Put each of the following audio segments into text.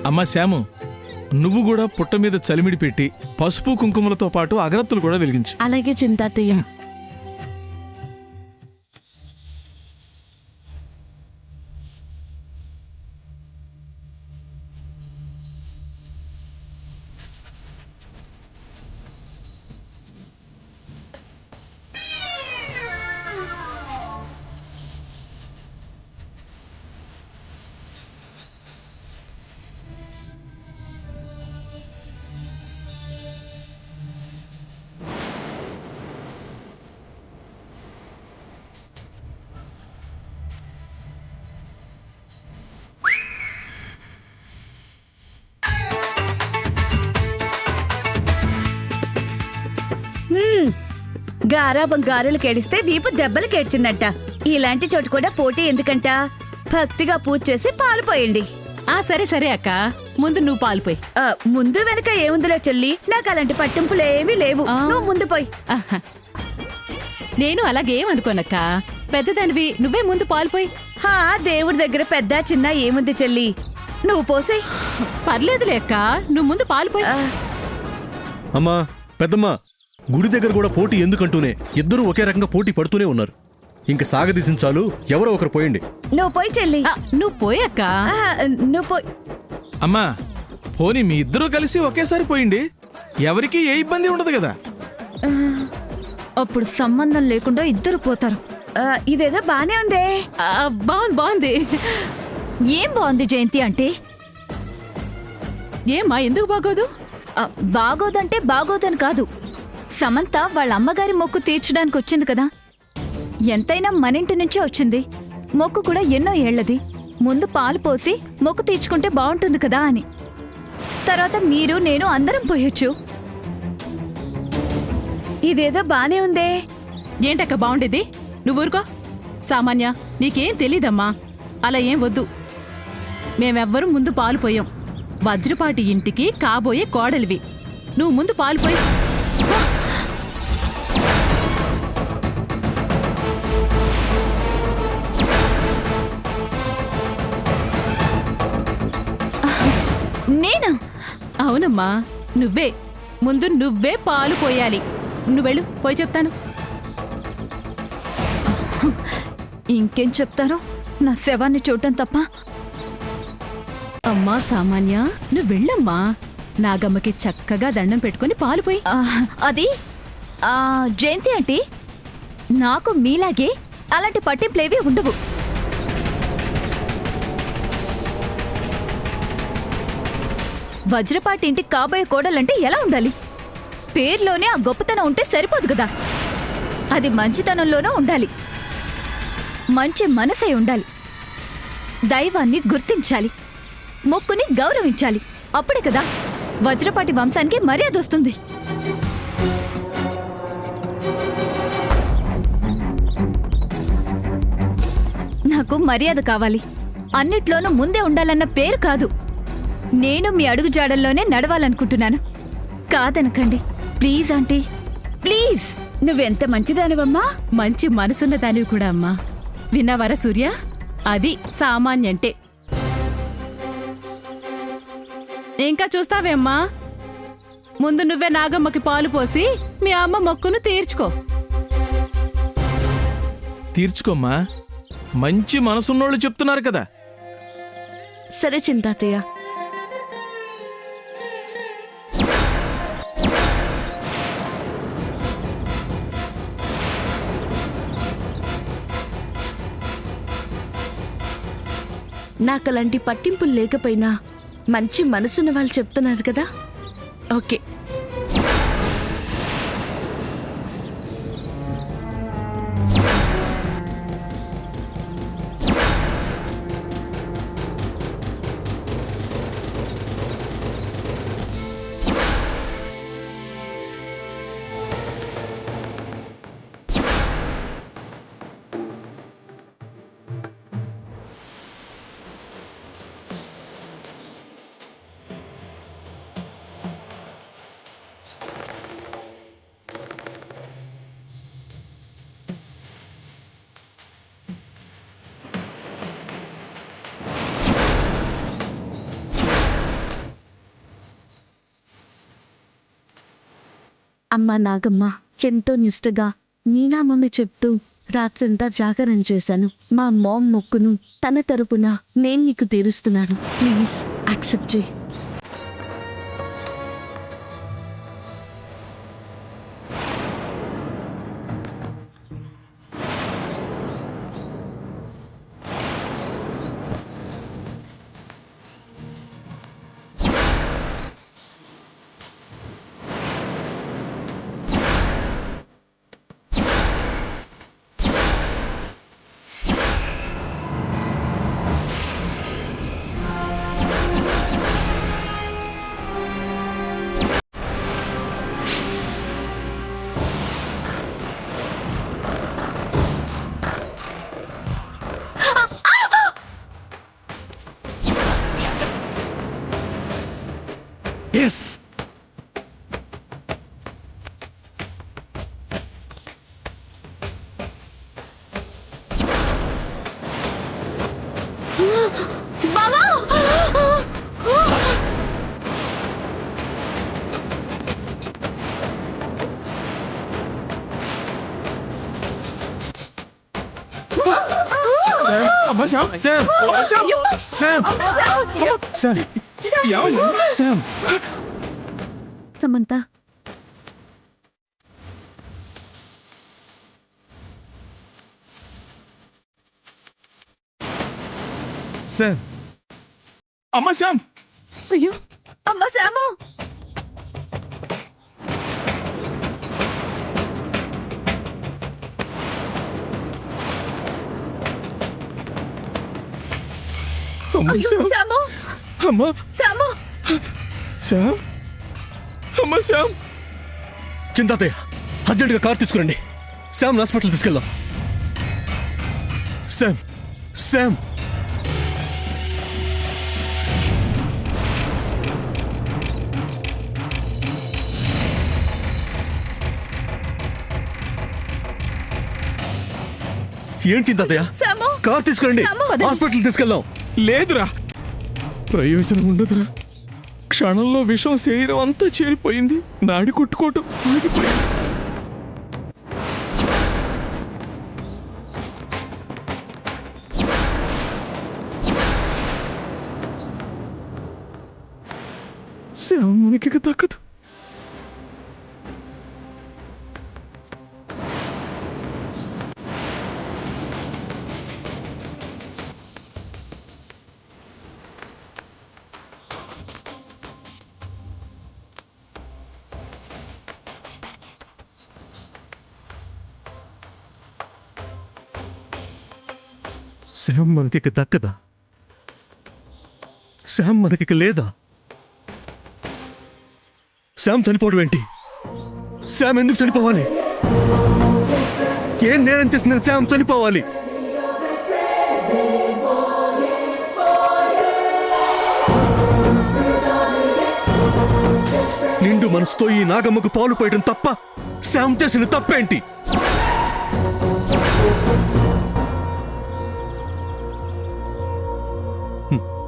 అమ్మా శ్యాము, నువ్వు కూడా పుట్ట మీద చలిమిడి పెట్టి పసుపు కుంకుమలతో పాటు అగరత్తులు కూడా వెలిగించు. అలాగే చింతాతయ్య. గారాబం గారెలు కేడిస్తే వీపు దెబ్బలు కేడ్చిందంట. ఇలాంటి చోటు కూడా పోటీ ఎందుకంట? భక్తిగా పూజ చేసి పాలు పోయండి. సరే సరే అక్క, ముందు నువ్వు పాలుపోయి. ముందు వెనక ఏముందిలే చెల్లి, నాకు అలాంటి పట్టింపులేమీ లేవు. నువ్వు ముందు పోయి. నేను అలాగేమనుకోనక్క, పెద్దదానివి నువ్వే ముందు పాలుపోయి. దేవుడి దగ్గర పెద్ద చిన్న ఏముంది చెల్లి, నువ్వు పోసి. పర్లేదులే అక్క, నువ్వు ముందు పాలుపోయి. అమ్మా పెద్దమ్మా, గుడి దగ్గర కూడా పోటీ ఎందుకంటూనే ఇద్దరూ ఒకే రకంగా పోటీ పడుతూనే ఉన్నారు. ఇంక సాగదీసించాలు, ఎవరో ఒకరు పోయండి. నువ్వు పోయి చెల్లి. నువ్వు పోయి అక్క. నువ్వు పోయి. అమ్మా పోనీ మీ ఇద్దరూ కలిసి ఒకేసారి పోయిండి, ఎవరికి ఏ ఇబ్బంది ఉండదు కదా. అప్పుడు సంబంధం లేకుండా ఇద్దరు పోతారు. ఇదేదో బానే ఉందే. బాగుంది బాగుంది. ఏం బాగుంది జయంతి అంటే? ఏమ్మా ఎందుకు బాగోదు? బాగోదంటే బాగోదని కాదు, సమంత వాళ్ళ అమ్మగారి మొక్కు తీర్చడానికి వచ్చింది కదా. ఎంతైనా మనింటి నుంచే వచ్చింది, మొక్కు కూడా ఎన్నో ఏళ్లది. ముందు పాలు పోసి మొక్కు తీర్చుకుంటే బాగుంటుంది కదా అని. తర్వాత మీరు నేను అందరం పోయొచ్చు. ఇదేదో బానే ఉందే. ఏంటక్క బాగుండేది? నువ్వు ఊరుకో. సామాన్య, నీకేం తెలీదమ్మా. అలా ఏం వద్దు. మేమెవ్వరూ ముందు పాలు పోయాం. వజ్రపాటి ఇంటికి కాబోయే కోడలివి. నువ్వు ముందు పాలు పోయి. నేనా? అవునమ్మా, నువ్వే ముందు నువ్వే పాలు పోయాలి. నువ్వు వెళ్ళు, పోయి చెప్తాను. ఇంకేం చెప్తారో, నా శవాన్ని చూడటం తప్ప. అమ్మా సామాన్య, నువ్వు వెళ్ళమ్మా. నాగమ్మకి చక్కగా దండం పెట్టుకుని పాలు పోయి. అది జయంతి అంటే నాకు మీలాగే అలాంటి పట్టింపులేవి ఉండవు. వజ్రపాటి ఇంటికి కాబోయే కోడలంటే ఎలా ఉండాలి? పేర్లోనే ఆ గొప్పతనం ఉంటే సరిపోదు కదా. అది మంచితనంలోనూ ఉండాలి, మంచి మనసై ఉండాలి, దైవాన్ని గుర్తించాలి, మొక్కుని గౌరవించాలి. అప్పుడే కదా వజ్రపాటి వంశానికి మర్యాద వస్తుంది. నాకు మర్యాద కావాలి, అన్నిట్లోనూ ముందే ఉండాలన్న పేరు కాదు. నేను మీ అడుగుజాడల్లోనే నడవాలనుకుంటున్నాను. కాదనకండి ప్లీజ్ ఆంటీ, ప్లీజ్. నువ్వెంత మంచిదానివమ్మా. మంచి మనసున్న దానివి కూడా అమ్మా. విన్నావరా సూర్య, అది సామాన్యంటే. ఇంకా చూస్తావేమ్మా? ముందు నువ్వే నాగమ్మకి పాలు పోసి మీ అమ్మ మొక్కును తీర్చుకో. తీర్చుకోమ్మా, మంచి మనసున్నోళ్ళు చెప్తున్నారు కదా. సరే చింతాతయ్య. నాకలాంటి పట్టింపులు లేకపోయినా మంచి మనసున్న వాళ్ళు చెప్తున్నారు కదా. ఓకే. అమ్మ నాగమ్మ ఎంతో నిష్టగా నీ నామమే చెప్తూ రాత్రంతా జాగరణ చేశాను. మా మామ్ మొక్కును తన తరపున నేను నీకు తీరుస్తున్నాను. ప్లీజ్ యాక్సెప్ట్ చేయి. ఎస్ అమ్మా శ్యామ్ శ్యామ్ శ్యామ్ శ్యామ్ ఏమైంది శ్యామ్ సమంత శ్యామ్ అమ్మా శ్యామ్ అయ్యో అమ్మ శాము, అమ్మా శ్యామ్ శాము, అమ్మా శాము. శ్యామ్ అమ్మా శ్యామ్ చింతాతయ్య అర్జెంటుగా కార్ తీసుకురండి. శామ్ హాస్పిటల్ తీసుకెళ్దాం. శామ్ శామ్ ఏం చింతాతయ్య, శాము, కార్ తీసుకురండి, హాస్పిటల్ తీసుకెళ్దాం. లేదురా, ప్రయోజనం ఉండదురా. క్షణంలో విషం శరీరం అంతా చేరిపోయింది. నాడి కొట్టుకోవటం ఆగిపోయింది. శ్యామునికి దక్కదు. శ్యామ్ మనకి దక్కదా? శ్యామ్ మనకి లేదా? శ్యామ్ చనిపోవడం ఏంటి? శ్యామ్ ఎందుకు చనిపోవాలి? ఏం నేరం చేసిన శ్యామ్ చనిపోవాలి? నిండు మనసుతో ఈ నాగమ్మకు పాలు పోయడం తప్ప శ్యామ్ చేసిన తప్పేంటి?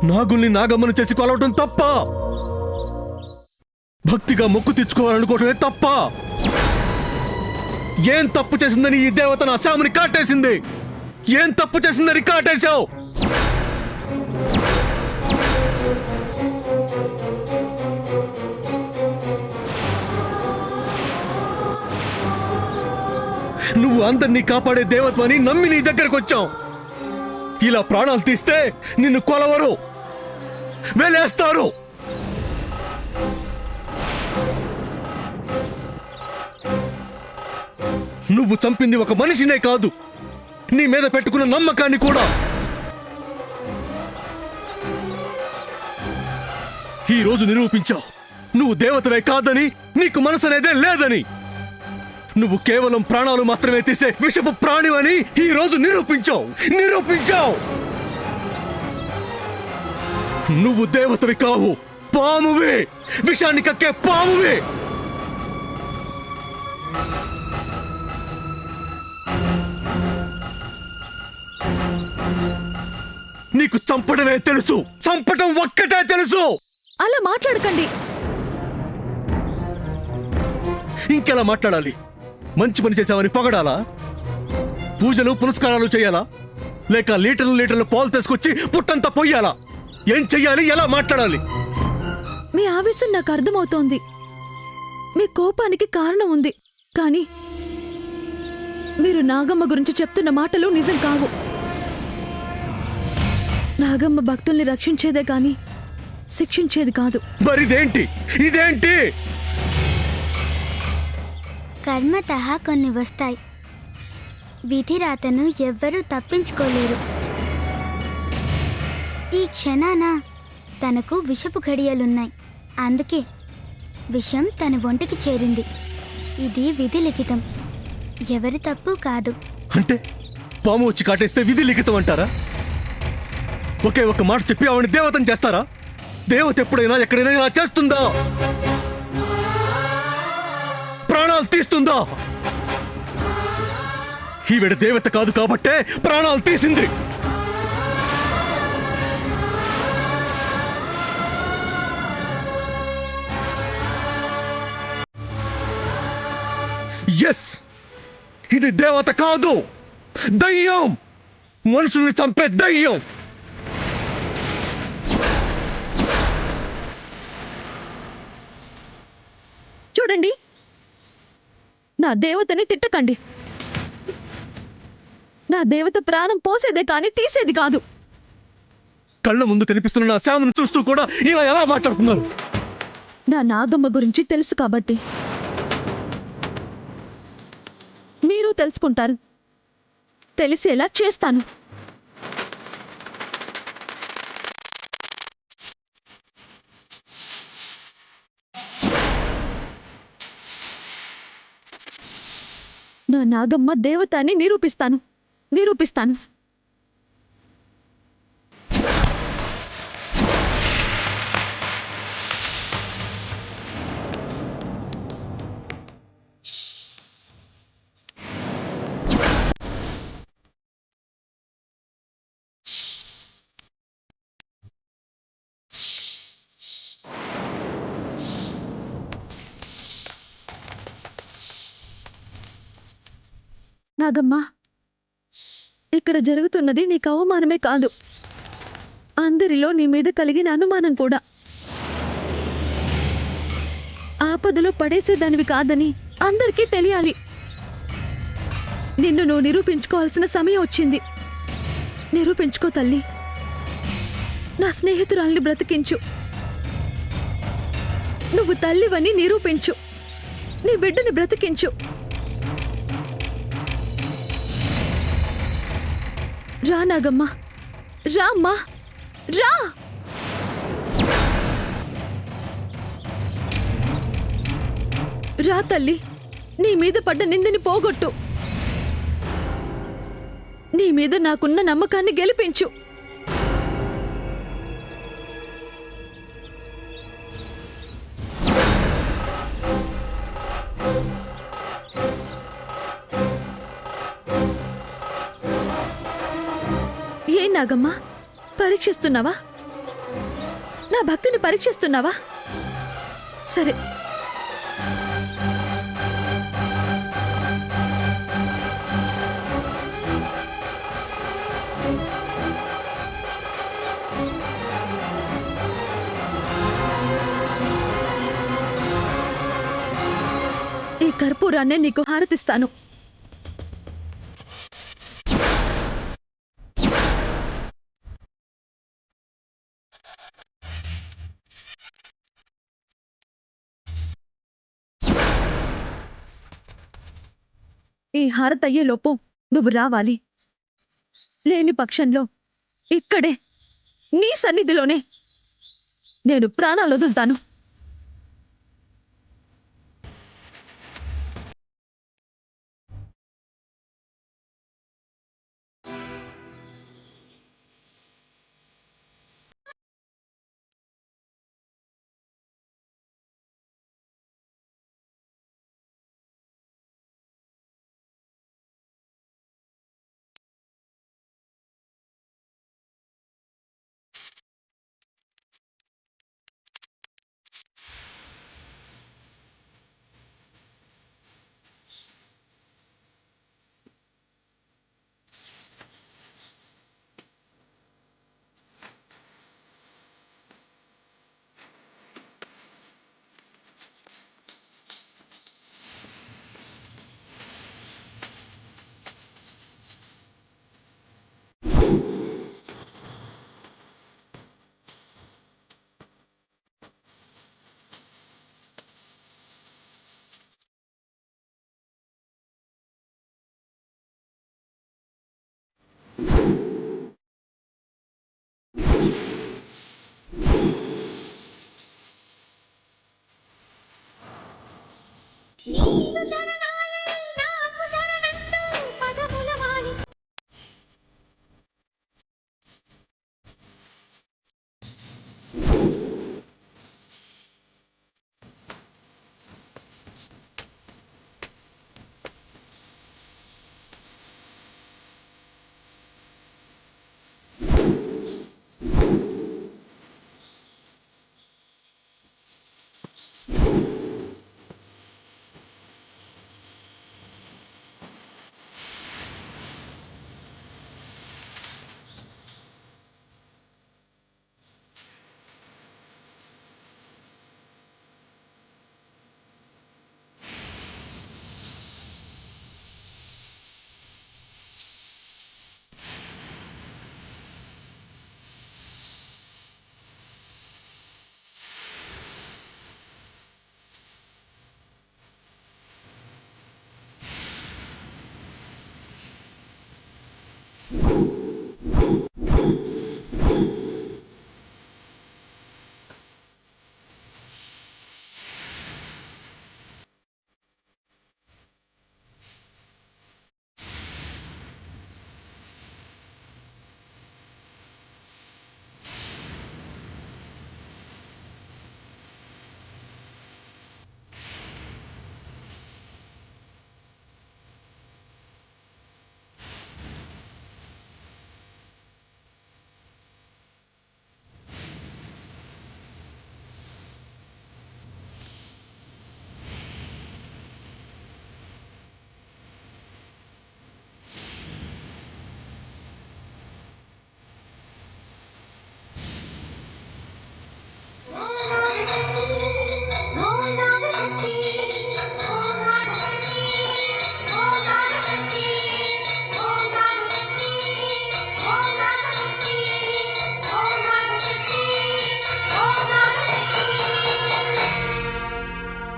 నాగుల్ని నాగమ్మను చేసి కొలవటం తప్ప? భక్తిగా మొక్కు తెచ్చుకోవాలనుకోవటమే తప్ప? ఏం తప్పు చేసిందని ఈ దేవత నా శ్యాముని కాటేసింది? ఏం తప్పు చేసిందని కాటేశావు? నువ్వు అందరినీ కాపాడే దేవత్వని నమ్మి నీ దగ్గరకు వచ్చావు. ఇలా ప్రాణాలు తీస్తే నిన్ను కొలవరు, వెలేస్తారు. నువ్వు చంపింది ఒక మనిషినే కాదు, నీ మీద పెట్టుకున్న నమ్మకాన్ని కూడా. ఈ రోజు నిరూపించావు నువ్వు దేవతవే కాదని, నీకు మనసు అనేదే లేదని. నువ్వు కేవలం ప్రాణాలు మాత్రమే తీసే విషపు ప్రాణివని ఈ రోజు నిరూపించావు. నువ్వు దేవతవి కావు, పామువే, విషాన్ని కక్కే పామువే. నీకు చంపడమే తెలుసు, చంపటం ఒక్కటే తెలుసు. అలా మాట్లాడకండి. ఇంకెలా మాట్లాడాలి? మంచి పని చేశావని పొగడాలా? పూజలు పునస్కారాలు చేయాలా? లేక లీటర్లు లీటర్లు పాలు తీసుకొచ్చి పుట్టంతా పొయ్యాలా? ఏం చెయ్యాలి? ఎలా మాట్లాడాలి? మీ ఆవేశం నాకు అర్థమవుతోంది. మీ కోపానికి కారణం ఉంది. కానీ మీరు నాగమ్మ గురించి చెప్తున్న మాటలు నిజం కావు. నాగమ్మ భక్తుల్ని రక్షించేదే కాని శిక్షించేది కాదు. మరిదేంటి? ఇదేంటి? కర్మతః కొన్ని వస్తాయి. విధిరాతను ఎవ్వరూ తప్పించుకోలేరు. ఈ క్షణాన తనకు విషపు ఘడియలున్నాయి. అందుకే విషం తన ఒంటికి చేరింది. ఇది విధి లిఖితం, ఎవరి తప్పు కాదు. అంటే పాము వచ్చి కాటేస్తే విధి లిఖితం అంటారా? ఒకే ఒక మాట చెప్పి ఆవిడ దేవతను చేస్తారా? దేవత ఎప్పుడైనా ఎక్కడైనా ఇలా చేస్తుందా? ప్రాణాలు తీస్తుందా? ఈవిడ దేవత కాదు కాబట్టే ప్రాణాలు తీసింది. ఎస్, ఇది దేవత కాదు, దయ్యం. మనుషుల్ని చంపే దయ్యం. చూడండి, నా దేవతని తిట్టకండి. నా దేవత ప్రాణం పోసేదే కాని తీసేది కాదు. కళ్ళ ముందు కనిపిస్తున్న నా శామను చూస్తూ కూడా ఇలా ఎలా మాట్లాడుతున్నారు? నా నాగమ్మ గురించి తెలుసు కాబట్టి మీరు తెలుసుకుంటారు. తెలిసేలా చేస్తాను. నా నాగమ్మ దేవత అని నిరూపిస్తాను. నాగమ్మ, ఇక్కడ జరుగుతున్నది నీకు అవమానమే కాదు, అందరిలో నీ మీద కలిగిన అనుమానం కూడా. ఆపదలో పడేసేదానివి కాదని అందరికీ తెలియాలి. నిన్ను నువ్వు నిరూపించుకోవాల్సిన సమయం వచ్చింది. నిరూపించుకో తల్లి. నా స్నేహితురాల్ని బ్రతికించు. నువ్వు తల్లివని నిరూపించు. నీ బిడ్డని బ్రతికించు. రా నాగమ్మ, రా అమ్మా, రా. రా తల్లి, నీ మీద పడ్డ నిందని పోగొట్టు. నీ మీద నాకున్న నమ్మకాన్ని గెలిపించు. ఏ నాగమ్మ, పరీక్షిస్తున్నావా? నా భక్తిని పరీక్షిస్తున్నావా? సరే, ఈ కర్పూరాన్నే నీకు హారతిస్తాను. ఈ హారతయ్యేలోపు నువ్వు రావాలి. లేని పక్షంలో ఇక్కడే నీ సన్నిధిలోనే నేను ప్రాణాలు వదులుతాను.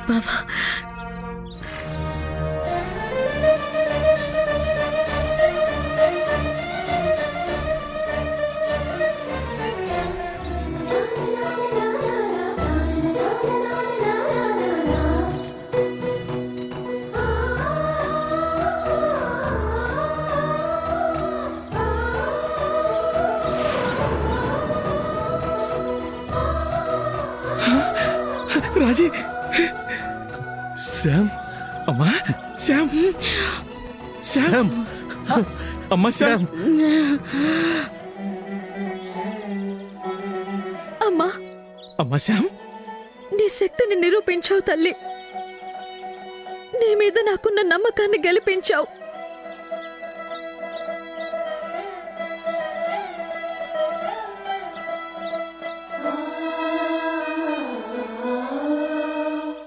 బావా రాజీ, శ్యామ్, అమ్మా శ్యామ్, శ్యామ్, అమ్మా శ్యామ్. అమ్మా, అమ్మా శ్యామ్, నీ శక్తిని నిరూపించావు తల్లి. నీ మీద నాకున్న నమ్మకాన్ని గెలిపించావు.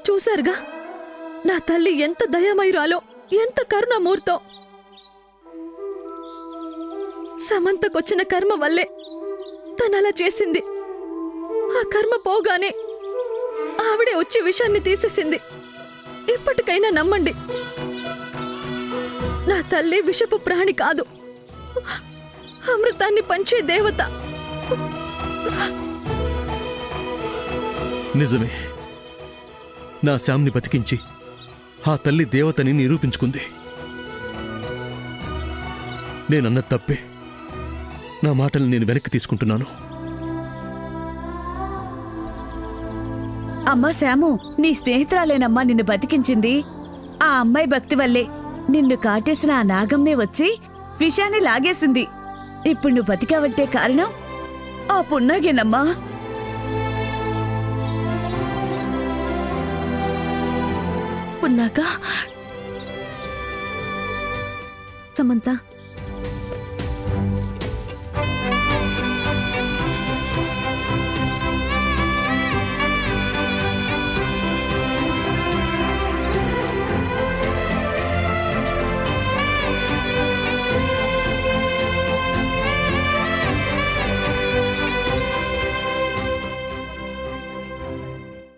చూశారుగా నా తల్లి ఎంత దయామయురాలో, ఎంత కరుణమూర్తో. సమంతకొచ్చిన కర్మ వల్లే తనలా చేసింది. ఆ కర్మ పోగానే ఆవిడే వచ్చి విషాన్ని తీసేసింది. ఇప్పటికైనా నమ్మండి, నా తల్లి విషపు ప్రాణి కాదు, అమృతాన్ని పంచే దేవత. నిజమే, నా శ్యామ్ని బతికించి ఆ తల్లి దేవతని నిరూపించుకుంది. నేనన్న తప్పే. నా మాటలు నేను వెనక్కి తీసుకుంటున్నాను. అమ్మా శ్యాము, నీ స్నేహితురాలేనమ్మా నిన్ను బతికించింది. ఆ అమ్మాయి భక్తి వల్లే నిన్ను కాటేసిన ఆ నాగమ్మే వచ్చి విషాన్ని లాగేసింది. ఇప్పుడు నువ్వు బతికావంటే కారణం ఆ పున్నాగేనమ్మా. పున్నాక సమంత,